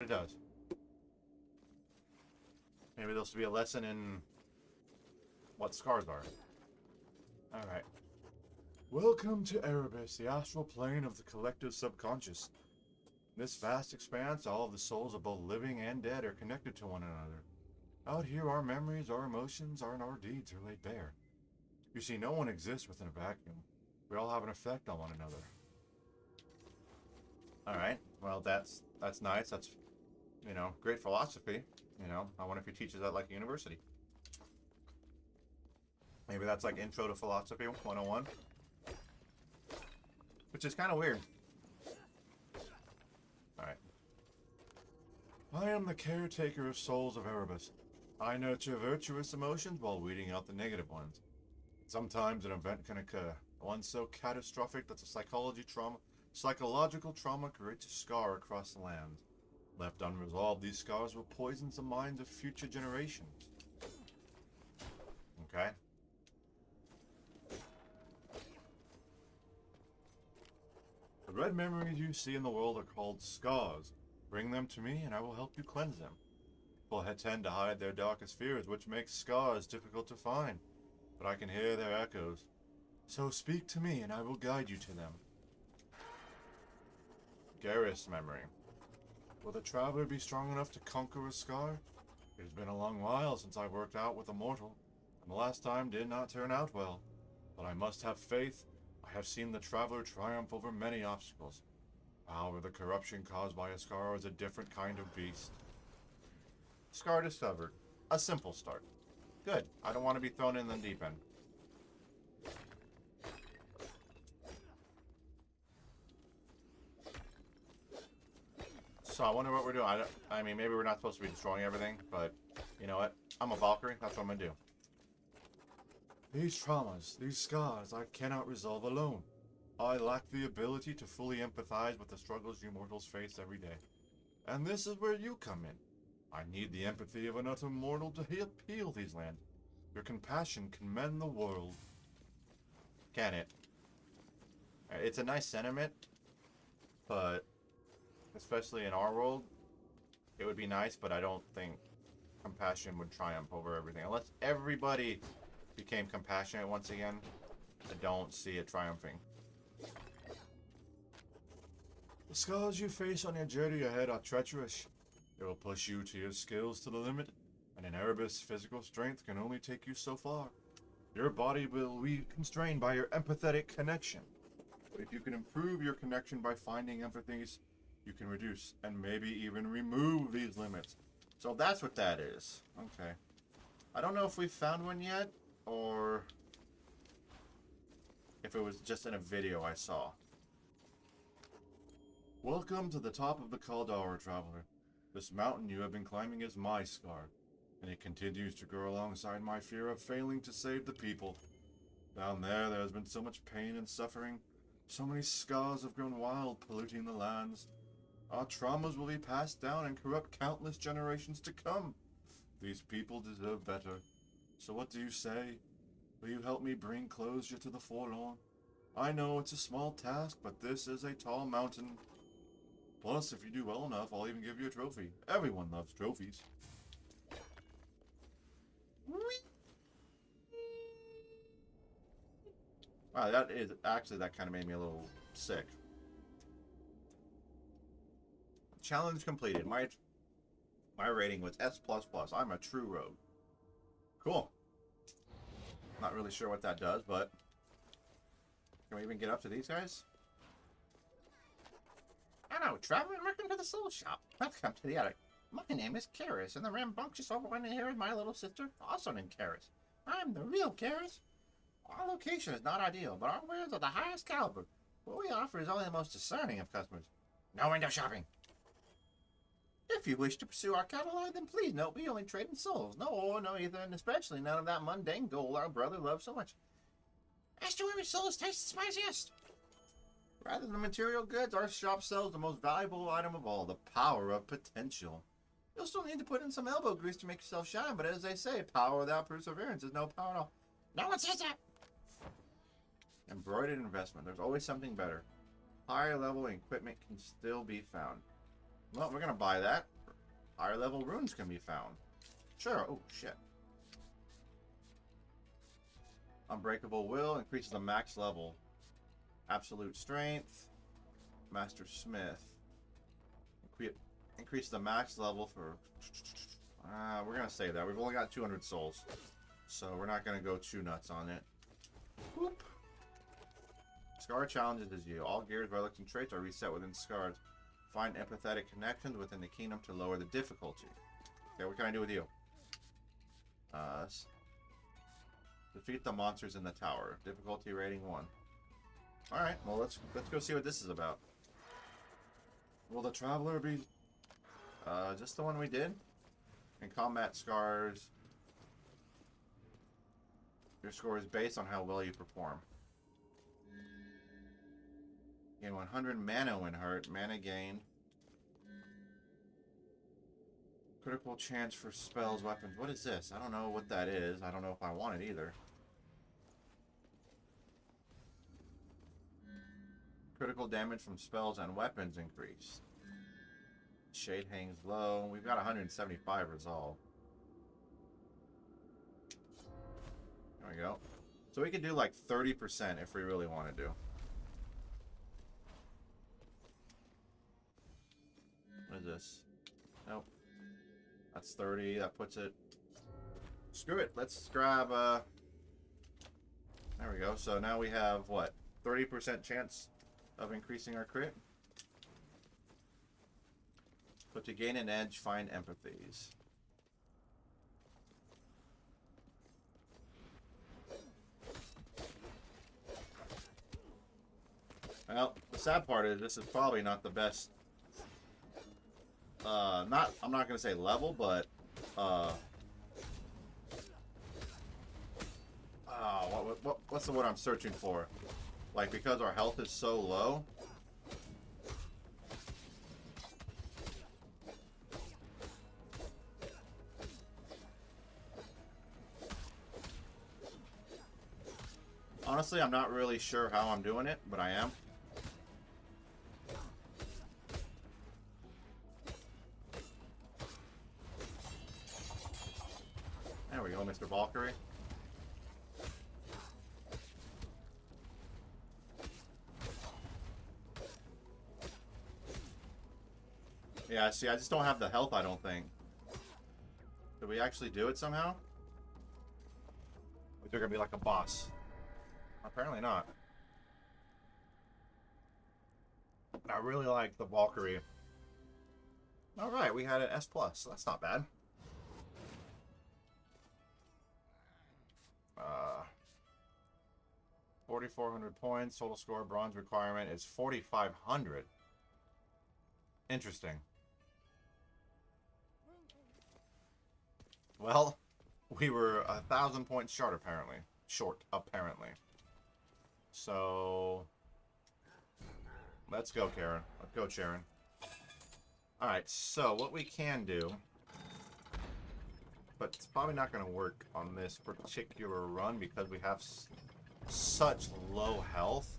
It does. Maybe there'll be a lesson in what scars are. Alright. Welcome to Erebus, the astral plane of the collective subconscious. In this vast expanse, all of the souls of both living and dead are connected to one another. Out here, our memories, our emotions, and our deeds are laid bare. You see, no one exists within a vacuum. We all have an effect on one another. Alright, well that's nice. That's, great philosophy. I wonder if he teaches that like a university. Maybe that's like Intro to Philosophy 101. Which is kind of weird. Alright. I am the caretaker of souls of Erebus. I nurture virtuous emotions while weeding out the negative ones. Sometimes an event can occur, one so catastrophic that the psychological trauma creates a scar across the land. Left unresolved, these scars will poison the minds of future generations. Okay. The red memories you see in the world are called scars. Bring them to me and I will help you cleanse them. People tend to hide their darkest fears, which makes scars difficult to find. But I can hear their echoes. So speak to me and I will guide you to them. Garrus memory. Will the traveler be strong enough to conquer a scar? It has been a long while since I worked out with a mortal, and the last time did not turn out well. But I must have faith. I have seen the traveler triumph over many obstacles. However, the corruption caused by a scar is a different kind of beast. Scar discovered. A simple start. Good. I don't want to be thrown in the deep end. So I wonder what we're doing. I mean, maybe we're not supposed to be destroying everything, but you know what? I'm a Valkyrie. That's what I'm going to do. These traumas, these scars, I cannot resolve alone. I lack the ability to fully empathize with the struggles you mortals face every day. And this is where you come in. I need the empathy of another mortal to heal these lands. Your compassion can mend the world. Can it? It's a nice sentiment, but especially in our world, it would be nice, but I don't think compassion would triumph over everything. Unless everybody became compassionate once again, I don't see it triumphing. The scars you face on your journey ahead are treacherous. They will push you to your skills to the limit, and in Erebus, physical strength can only take you so far. Your body will be constrained by your empathetic connection. But if you can improve your connection by finding empathies, you can reduce and maybe even remove these limits. So that's what that is. Okay. I don't know if we've found one yet, or if it was just in a video I saw. Welcome to the top of the Kaldara, traveler. This mountain you have been climbing is my scar, and it continues to grow alongside my fear of failing to save the people. Down there has been so much pain and suffering. So many scars have grown wild, polluting the lands. Our traumas will be passed down and corrupt countless generations to come. These people deserve better. So what do you say? Will you help me bring closure to the forlorn? I know it's a small task, but this is a tall mountain. Plus, if you do well enough, I'll even give you a trophy. Everyone loves trophies. Wow, that kind of made me a little sick. Challenge completed. My rating was S++. I'm a true rogue. Cool. Not really sure what that does, but can we even get up to these guys? Hello, traveler. Welcome to the Soul Shop. Welcome to the attic. My name is Karis, and the rambunctious old one here is my little sister, also named Karis. I'm the real Karis. Our location is not ideal, but our wares are the highest caliber. What we offer is only the most discerning of customers. No window shopping. If you wish to pursue our catalog, then please note we only trade in souls. No ore, no ether, and especially none of that mundane gold our brother loves so much. Estuary souls taste the spiciest. Rather than material goods, our shop sells the most valuable item of all, the power of potential. You'll still need to put in some elbow grease to make yourself shine, but as they say, power without perseverance is no power at all. No one says that! Embroidered investment. There's always something better. Higher level equipment can still be found. Well, we're gonna buy that. Higher level runes can be found. Sure. Oh, shit. Unbreakable Will increases the max level. Absolute Strength. Master Smith. Increase the max level for... we're going to say that. We've only got 200 souls. So we're not going to go too nuts on it. Whoop. Scar challenges you. All gears, relics, and traits are reset within Scars. Find empathetic connections within the kingdom to lower the difficulty. Okay, what can I do with you? Defeat the monsters in the tower. Difficulty rating 1. Alright, well let's go see what this is about. Will the Traveler be just the one we did? In combat scars, your score is based on how well you perform. Gain 100 mana when hurt. Mana gain. Critical chance for spells, weapons. What is this? I don't know what that is. I don't know if I want it either. Critical damage from spells and weapons increased. Shade hangs low. We've got 175 resolve. There we go. So we could do like 30% if we really want to do. What is this? Nope. That's 30. That puts it... Screw it. Let's grab... There we go. So now we have, what? 30% chance of increasing our crit. But to gain an edge, find empathies. Well, the sad part is this is probably not the best. I'm not gonna say level, but what's the word I'm searching for? Like, because our health is so low. Honestly, I'm not really sure how I'm doing it, but I am. There we go, Mr. Valkyrie. Yeah, see, I just don't have the health, I don't think. Did we actually do it somehow? They're gonna be like a boss. Apparently not. I really like the Valkyrie. Alright, we had an S+. So that's not bad. 4,400 points. Total score bronze requirement is 4,500. Interesting. Well, we were 1,000 points short, apparently. So, let's go, Karen. Let's go, Sharon. Alright, so what we can do, but it's probably not going to work on this particular run because we have such low health.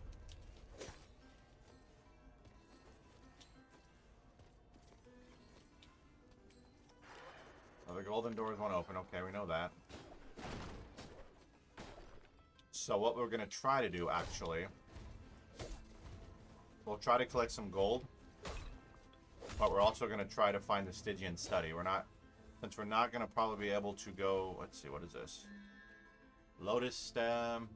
Oh, the golden doors won't open. Okay, we know that. So what we're going to try to do, actually, we'll try to collect some gold, but we're also going to try to find the Stygian study. Since we're not going to probably be able to go, let's see, what is this? Lotus stem.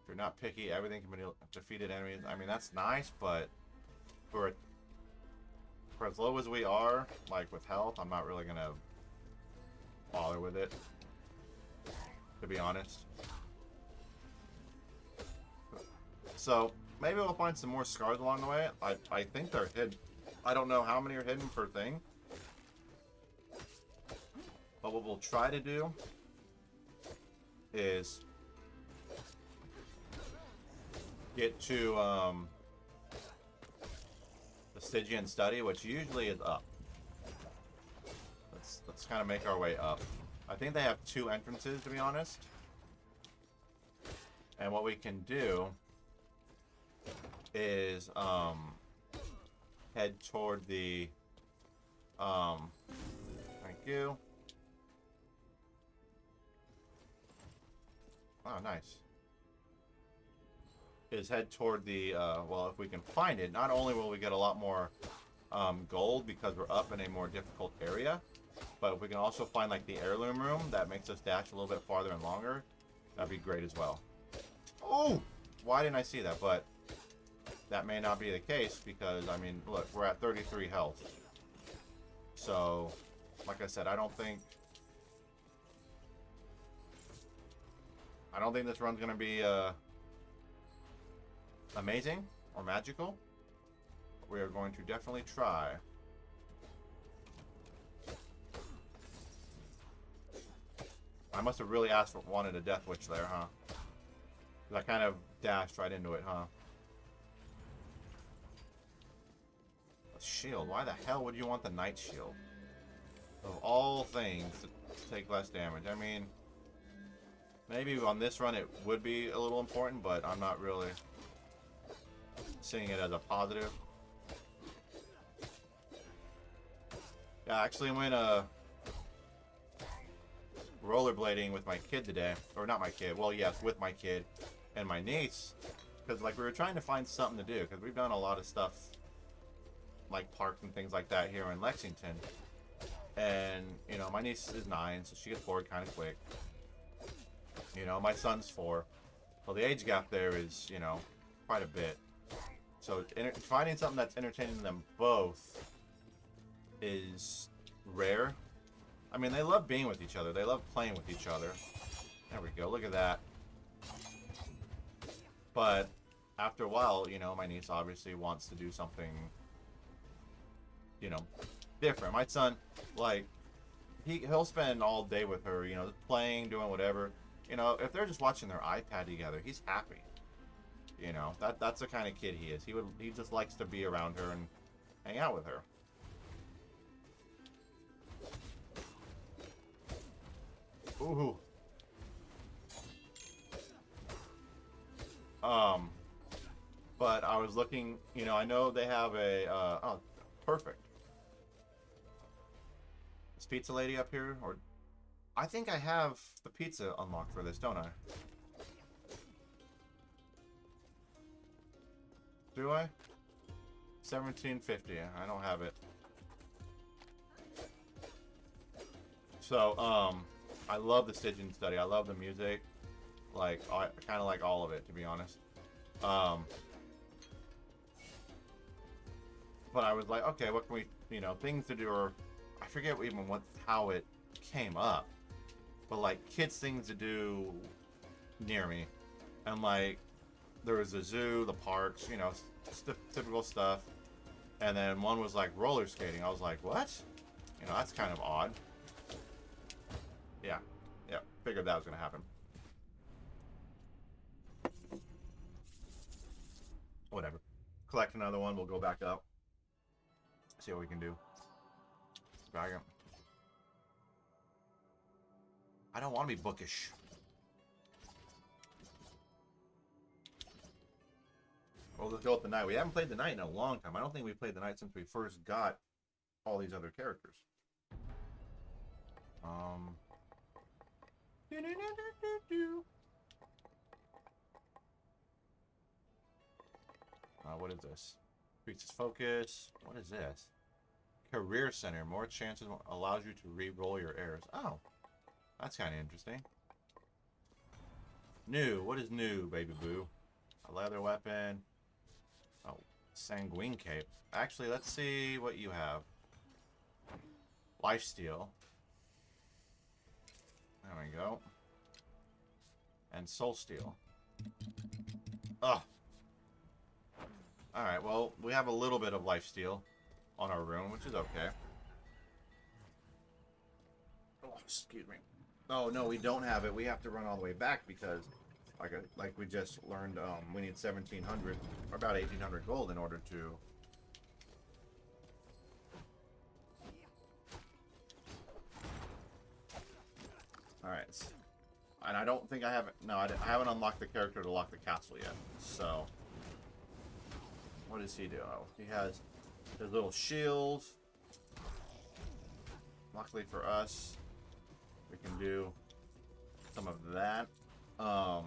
If you're not picky, everything can be defeated enemies. I mean, that's nice, but for as low as we are, like with health, I'm not really going to bother with it, to be honest. So, maybe we'll find some more scars along the way. I think they're hidden. I don't know how many are hidden per thing. But what we'll try to do is get to the Stygian study, which usually is up. Let's kind of make our way up. I think they have 2 entrances, to be honest. And what we can do is head toward the, thank you. Oh, nice. Is head toward the, well, if we can find it, not only will we get a lot more gold because we're up in a more difficult area, but if we can also find like the heirloom room that makes us dash a little bit farther and longer, that'd be great as well. Oh! Why didn't I see that? But that may not be the case because, I mean, look, we're at 33 health. So, like I said, I don't think this run's going to be amazing or magical. We are going to definitely try. I must have really wanted a Death Witch there, huh? I kind of dashed right into it, huh? A shield. Why the hell would you want the Knight Shield? Of all things to take less damage. I mean, maybe on this run it would be a little important, but I'm not really seeing it as a positive. Yeah, I actually went rollerblading with my kid today. Or not my kid. Well, yes, with my kid and my niece. Because, like, we were trying to find something to do. Because we've done a lot of stuff, like parks and things like that here in Lexington. And, you know, my niece is 9, so she gets bored kind of quick. You know, my son's 4. Well, the age gap there is, you know, quite a bit. So finding something that's entertaining them both is rare. I mean, they love being with each other. They love playing with each other. There we go. Look at that. But after a while, you know, my niece obviously wants to do something, you know, different. My son, like, he'll spend all day with her, you know, playing, doing whatever. You know, if they're just watching their iPad together, he's happy. You know, that's the kind of kid he is. He just likes to be around her and hang out with her. Ooh. But I was looking, you know, I know they have a, oh, perfect. Is Pizza Lady up here? Or, I think I have the pizza unlocked for this, don't I? Do I? 1750. I don't have it. So, I love the Stygian study. I love the music. Like, I kind of like all of it, to be honest. But I was like, okay, what can we, you know, things to do, or I forget even how it came up. But, like, kids' things to do near me. And, like, there was the zoo, the parks, you know, typical stuff. And then one was, like, roller skating. I was like, what? You know, that's kind of odd. Yeah. Yeah. Figured that was going to happen. Whatever. Collect another one. We'll go back up. See what we can do. Back up. I don't want to be bookish. Well, let's go with the knight. We haven't played the knight in a long time. I don't think we played the knight since we first got all these other characters. What is this? Increases focus. What is this? Career Center. More chances allows you to re-roll your errors. Oh. That's kind of interesting. New. What is new, baby boo? A leather weapon. Oh. Sanguine cape. Actually, let's see what you have. Lifesteal. There we go. And Soul Steel. Ugh. Alright, well, we have a little bit of lifesteal on our rune, which is okay. Oh, excuse me. Oh, no, we don't have it. We have to run all the way back because, like we just learned, we need 1,700, or about 1,800 gold in order to... Alright. And I don't think I have... No, I haven't unlocked the character to lock the castle yet, so... What does he do? Oh, he has There's little shields. Luckily for us, we can do some of that. What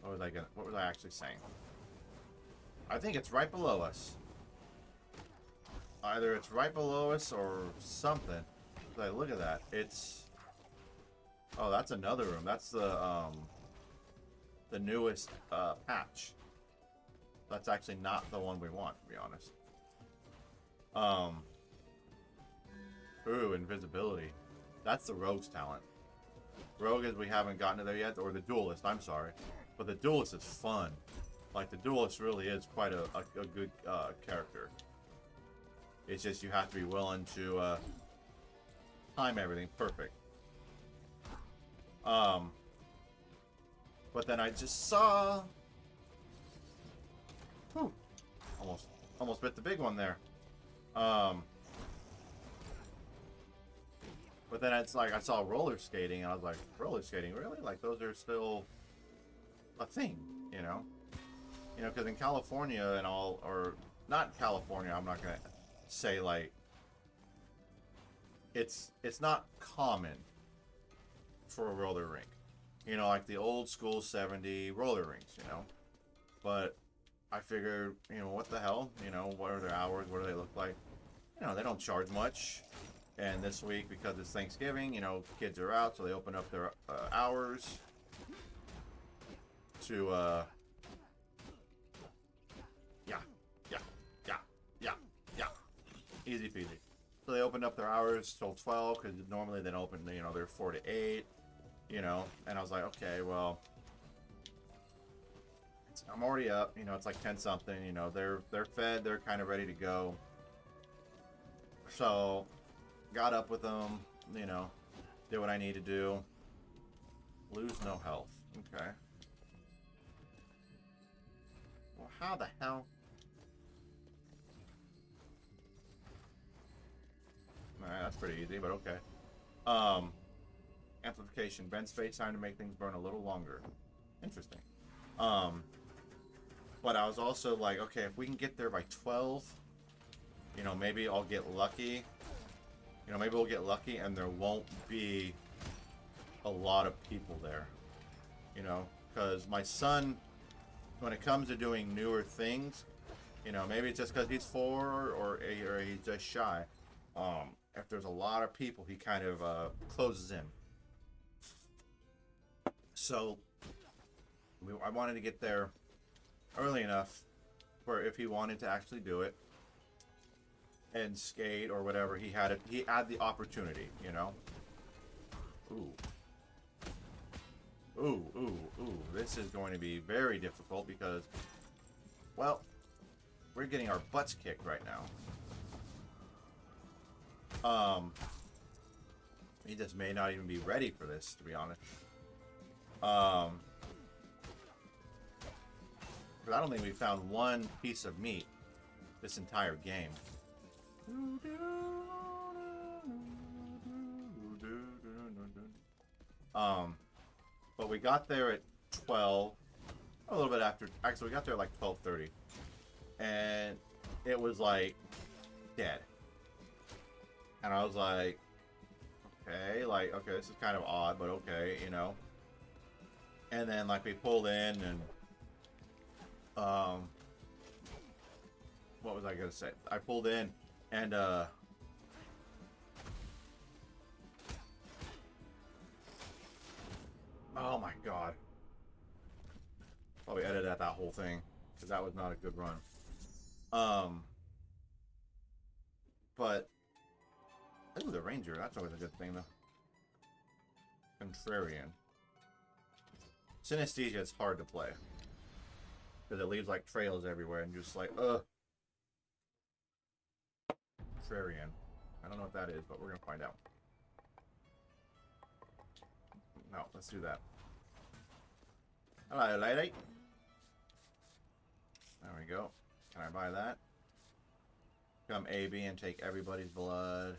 was I actually saying? I think it's right below us. Either it's right below us or something. Like, look at that. It's... Oh, that's another room. That's the newest patch. That's actually not the one we want, to be honest. Ooh, invisibility. That's the rogue's talent. Rogue is we haven't gotten to there yet, or the duelist, I'm sorry. But the duelist is fun. Like, the duelist really is quite a good character. It's just you have to be willing to time everything perfect. But then I just saw... Whew. Almost bit the big one there. But then it's like I saw roller skating, and I was like, roller skating, really? Like, those are still a thing, you know? You know, because in California and all, or not California, I'm not gonna say like it's not common for a roller rink. You know, like the old school 70 roller rinks, you know. But I figured, you know, what the hell? You know, what are their hours? What do they look like? You know, they don't charge much. And this week, because it's Thanksgiving, you know, kids are out, so they open up their hours to, easy peasy. So they opened up their hours till 12, because normally they don't open, you know, they're 4 to 8, you know. And I was like, okay, well, I'm already up, you know, it's like 10 something, you know, they're fed, they're kind of ready to go. So, got up with them, you know, did what I need to do. Lose no health. Okay. Well, how the hell? Alright, that's pretty easy, but okay. Amplification. Bend space time to make things burn a little longer. Interesting. But I was also like, okay, if we can get there by 12, you know, maybe I'll get lucky. You know, maybe we'll get lucky and there won't be a lot of people there. You know, because my son, when it comes to doing newer things, you know, maybe it's just because he's 4 or he's just shy. If there's a lot of people, he kind of closes in. So, I wanted to get there early enough for if he wanted to actually do it and skate or whatever, he had the opportunity, you know. Ooh, this is going to be very difficult because, well, we're getting our butts kicked right now. He just may not even be ready for this, to be honest. Because I don't think we found one piece of meat this entire game. But we got there at 12, a little bit after. Actually, we got there at like 12:30, and it was like dead. And I was like, okay, this is kind of odd, but okay, you know. And then like we pulled in, and what was I gonna say? I pulled in, and oh my god. Probably edit out that whole thing, because that was not a good run. But ooh, the ranger, that's always a good thing though. Contrarian. Synesthesia is hard to play. Because it leaves like trails everywhere and just like, Contrarian. I don't know what that is, but we're gonna find out. No, let's do that. Hello, lady. There we go. Can I buy that? Become AB and take everybody's blood.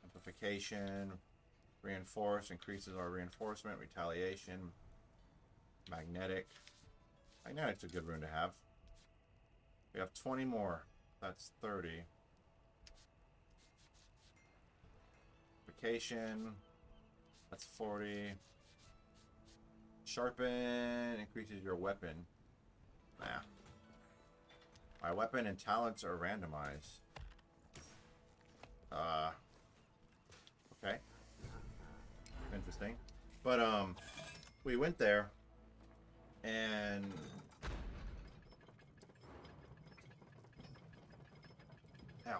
Amplification. Reinforce. Increases our reinforcement. Retaliation. Magnetic. Magnetic's a good rune to have. We have 20 more. That's 30. Vacation. That's 40. Sharpen increases your weapon. Nah. My weapon and talents are randomized. Okay. Interesting. But, we went there, and... Ow.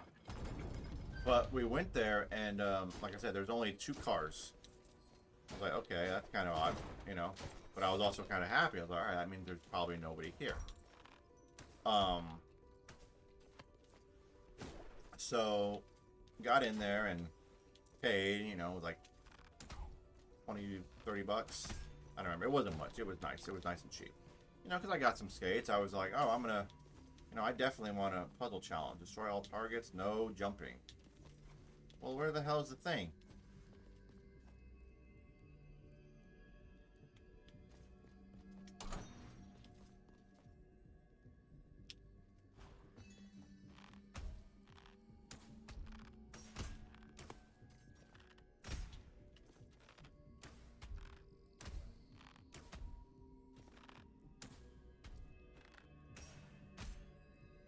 But we went there, and, like I said, there's only 2 cars. I was like, okay, that's kind of odd, you know. But I was also kind of happy. I was like, alright, that means there's probably nobody here. So, got in there and paid, you know, like 20, 30 bucks. I don't remember. It wasn't much. It was nice. It was nice and cheap. You know, because I got some skates. I was like, oh, I'm going to, you know, I definitely want a puzzle challenge. Destroy all targets, no jumping. Well, where the hell is the thing?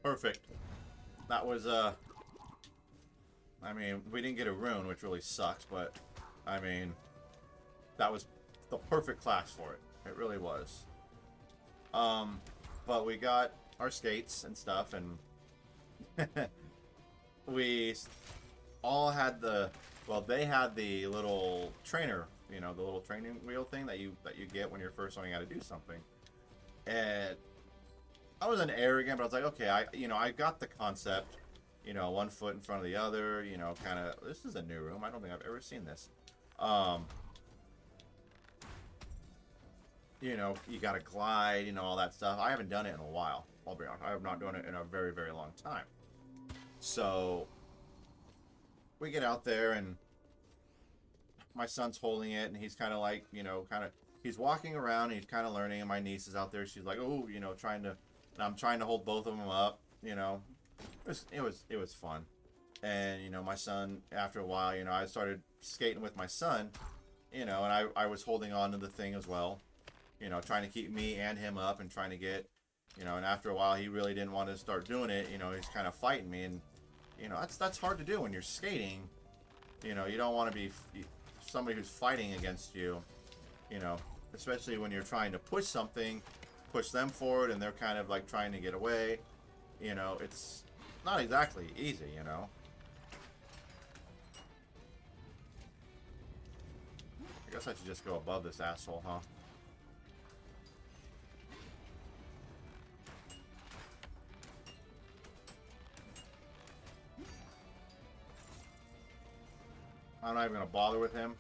Perfect. That was, I mean, we didn't get a rune, which really sucks, but, I mean, that was the perfect class for it. It really was. But we got our skates and stuff, and we all had the, well, they had the little trainer, you know, the little training wheel thing that you get when you're first learning how to do something. And I wasn't arrogant, but I was like, okay, I got the concept, you know, one foot in front of the other, you know, kind of, this is a new room. I don't think I've ever seen this. You know, you got to glide, you know, all that stuff. I haven't done it in a while. I'll be honest. I have not done it in a very, very long time. So we get out there, and my son's holding it, and he's kind of like, you know, he's walking around, and he's kind of learning, and my niece is out there. She's like, oh, you know, and I'm trying to hold both of them up, you know. It was fun. And, you know, my son, after a while, you know, I started skating with my son, you know, and I was holding on to the thing as well, you know, trying to keep me and him up and trying to get, you know, and after a while he really didn't want to start doing it, you know, he's kind of fighting me, and, you know, that's hard to do when you're skating. You know, you don't want to be somebody who's fighting against you, you know, especially when you're trying to push something, push them forward, and they're kind of like trying to get away. You know, it's not exactly easy, you know. I guess I should just go above this asshole, huh? I'm not even gonna bother with him.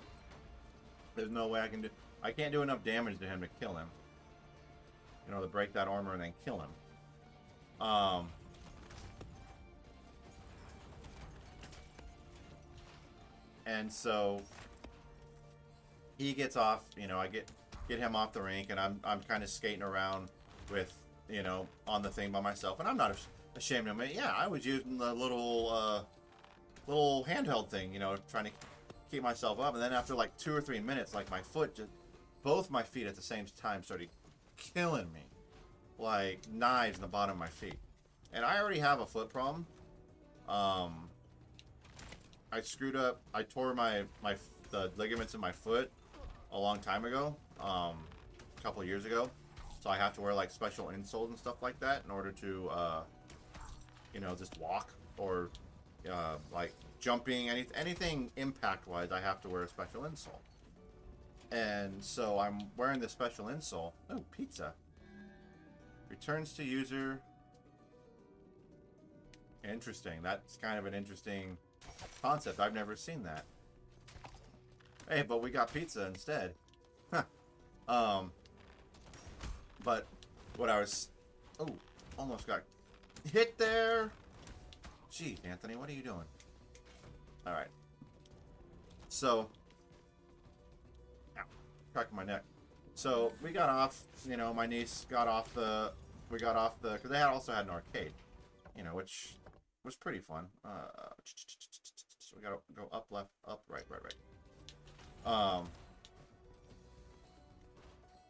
There's no way I can't do enough damage to him to kill him. You know, to break that armor and then kill him. And so he gets off, you know, I get him off the rink, and I'm kind of skating around with, you know, on the thing by myself, and I'm not ashamed of it. Yeah, I was using the little handheld thing, you know, trying to keep myself up, and then after like 2 or 3 minutes, like both my feet at the same time started killing me, like knives in the bottom of my feet, and I already have a foot problem. I screwed up. I tore the ligaments in my foot a long time ago, a couple of years ago. So I have to wear like special insoles and stuff like that in order to, you know, just walk or like jumping, anything impact-wise. I have to wear a special insole. And so I'm wearing this special insole. Oh, pizza. Returns to user. Interesting. That's kind of an interesting concept. I've never seen that. Hey, but we got pizza instead. Huh. But what I was... Oh, almost got hit there. Gee, Anthony, what are you doing? Alright. So... Ow. Cracking my neck. So, we got off, you know, my niece got off the... We got off the... Because they also had an arcade. you know, which was pretty fun. So we gotta go up, left, up, right, right, right.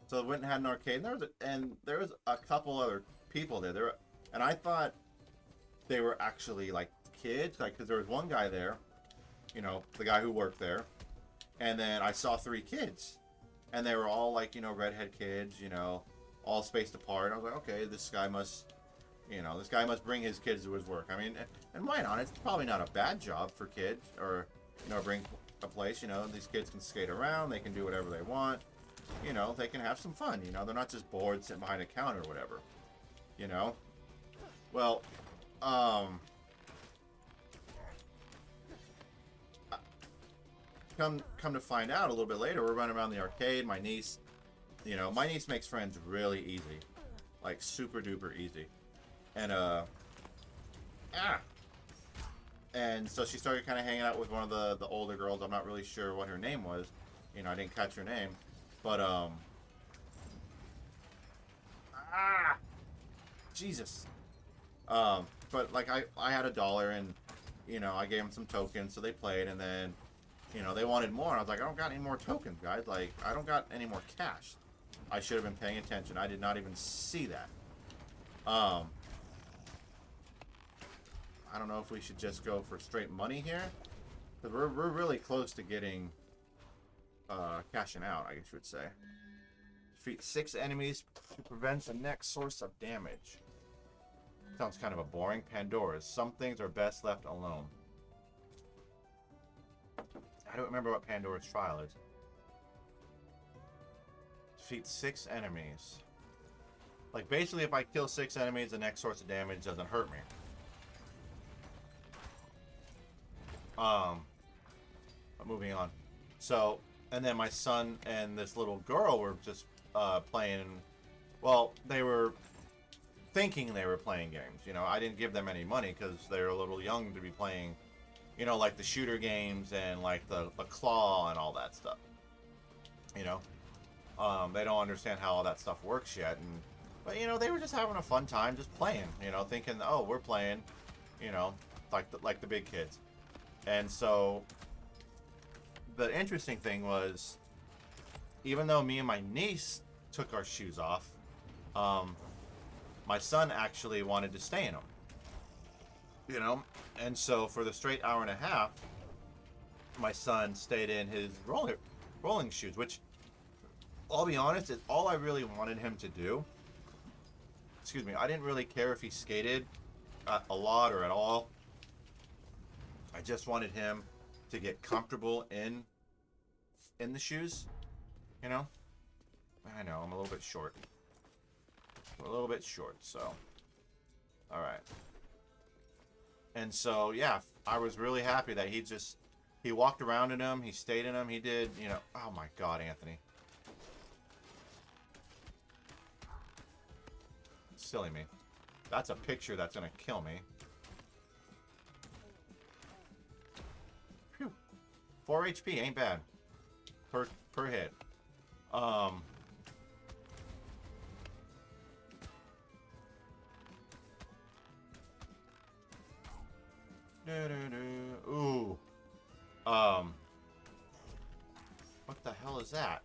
So we went and had an arcade, and there was a couple other people there. And I thought they were actually like kids, like because there was one guy there, you know, the guy who worked there, and then I saw 3 kids, and they were all like, you know, redhead kids, you know, all spaced apart. I was like, okay, this guy must, you know, this guy must bring his kids to his work. I mean, and why not? It's probably not a bad job for kids, or, you know, bring a place, you know, these kids can skate around, they can do whatever they want, you know, they can have some fun, you know, they're not just bored sitting behind a counter or whatever, you know. Well, come to find out a little bit later, we're running around the arcade, my niece, you know, my niece makes friends really easy, like super duper easy. And and so she started kind of hanging out with one of the older girls. I'm not really sure what her name was, you know, I didn't catch her name, but Jesus. But like I had $1, and you know, I gave them some tokens, so they played, and then, you know, they wanted more, and I was like, I don't got any more tokens, guys. Like, I don't got any more cash. I should have been paying attention. I did not even see that. I don't know if we should just go for straight money here, because we're really close to getting cashing out, I guess you would say. Defeat 6 enemies to prevent the next source of damage. Sounds kind of a boring. Pandora's. Some things are best left alone. I don't remember what Pandora's trial is. Defeat 6 enemies. Like, basically, if I kill 6 enemies, the next source of damage doesn't hurt me. But moving on. So, and then my son and this little girl were just playing. Well, they were thinking they were playing games. You know, I didn't give them any money because they're a little young to be playing, you know, like the shooter games and like the claw and all that stuff. You know, they don't understand how all that stuff works yet. But you know, they were just having a fun time, just playing. You know, thinking, oh, we're playing, you know, like the big kids. And so the interesting thing was, even though me and my niece took our shoes off, my son actually wanted to stay in them. You know, and so for the straight hour and a half, my son stayed in his rolling shoes, which, I'll be honest, is all I really wanted him to do. Excuse me, I didn't really care if he skated a lot or at all. I just wanted him to get comfortable in the shoes, you know. I know I'm a little bit short. We're a little bit short, so all right. And so yeah, I was really happy that he walked around in them, he stayed in them, he did, you know. Oh my God, Anthony. Silly me. That's a picture that's gonna kill me. Phew. 4 HP ain't bad. Per hit. Ooh. What the hell is that?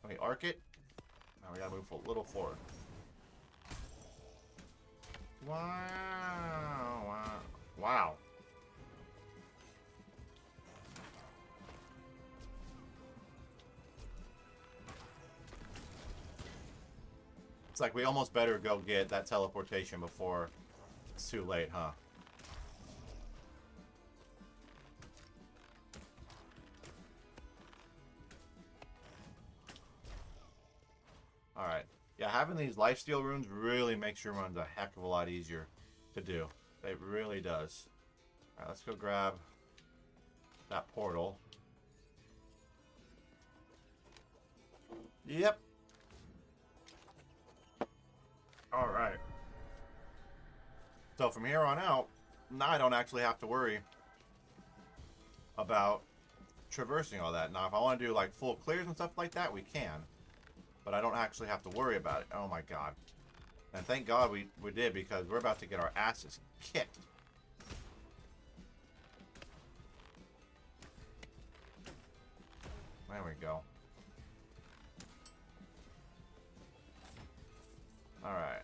Wait, arc it? Now we gotta move a little forward. Wow. Wow. Wow. It's like we almost better go get that teleportation before it's too late, huh? Alright. Yeah, having these lifesteal runes really makes your runs a heck of a lot easier to do. It really does. Alright, let's go grab that portal. Yep. Alright. So from here on out, now I don't actually have to worry about traversing all that. Now if I want to do like full clears and stuff like that, we can. But I don't actually have to worry about it. Oh my God. And thank God we did, because we're about to get our asses kicked. There we go. Alright.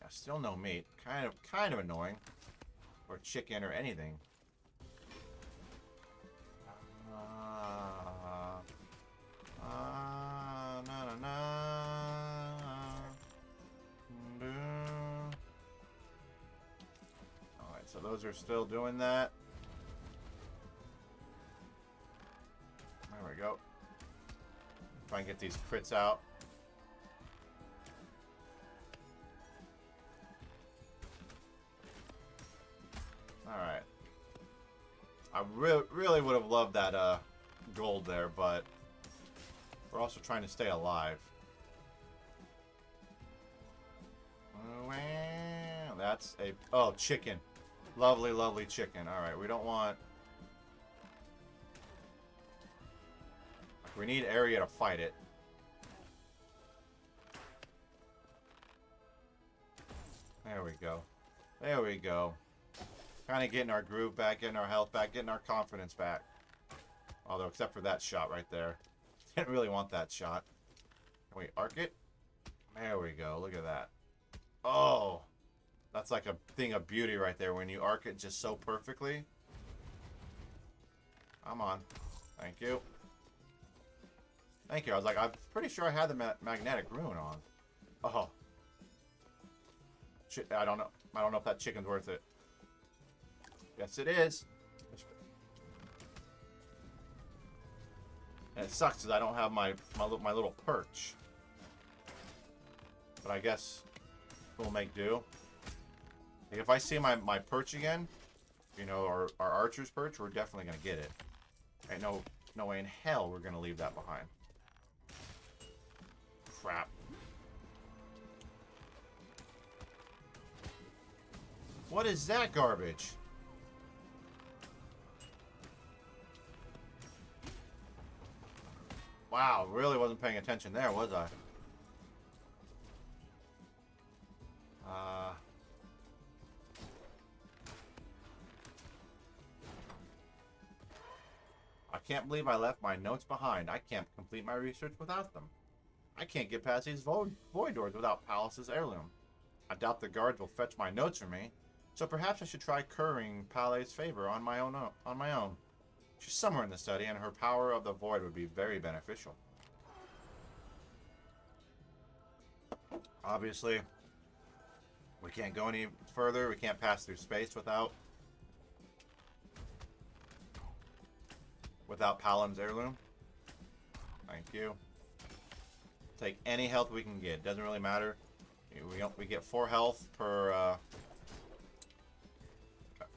Yeah, still no meat. Kind of annoying. Or chicken or anything. Na na na. Alright, so those are still doing that. There we go. Try and get these crits out. Alright. I really would have loved that gold there, but we're also trying to stay alive. That's a... Oh, chicken. Lovely, lovely chicken. Alright, we don't want... We need area to fight it. There we go. There we go. Kind of getting our groove back, getting our health back, getting our confidence back. Although, except for that shot right there. Didn't really want that shot. Can we arc it? There we go. Look at that. Oh! That's like a thing of beauty right there when you arc it just so perfectly. Come on. Thank you. Thank you. I was like, I'm pretty sure I had the magnetic rune on. Oh. I don't know. I don't know if that chicken's worth it. Yes, it is. And it sucks because I don't have my little perch. But I guess we'll make do. Like if I see my perch again, you know, our archer's perch, we're definitely going to get it. Ain't no way in hell we're going to leave that behind. Crap. What is that garbage? Wow, really wasn't paying attention there, was I? I can't believe I left my notes behind. I can't complete my research without them. I can't get past these void doors without Pallas's heirloom. I doubt the guards will fetch my notes for me, so perhaps I should try currying Pallas's favor on my own. She's somewhere in the study, and her power of the void would be very beneficial. Obviously, we can't go any further. We can't pass through space without Palam's heirloom. Thank you. Take any health we can get. Doesn't really matter. We get 4 health per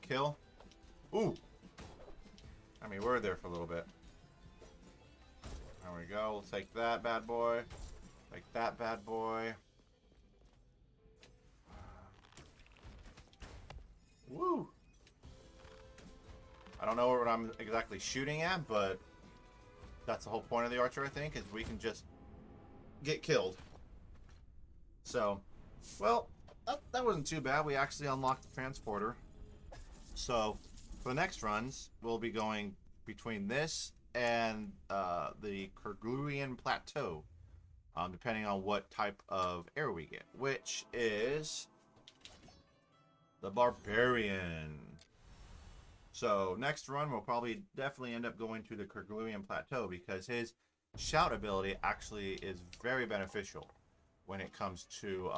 kill. Ooh. I mean, we're there for a little bit. There we go. We'll take that bad boy. Take that bad boy. Woo. I don't know what I'm exactly shooting at, but that's the whole point of the archer, I think, is we can just get killed. So, well, that wasn't too bad. We actually unlocked the transporter. So, for the next runs, we'll be going between this and the Kerguelen Plateau, depending on what type of air we get, which is the Barbarian. So, next run, we'll probably definitely end up going to the Kerguelen Plateau because his shout ability actually is very beneficial when it comes to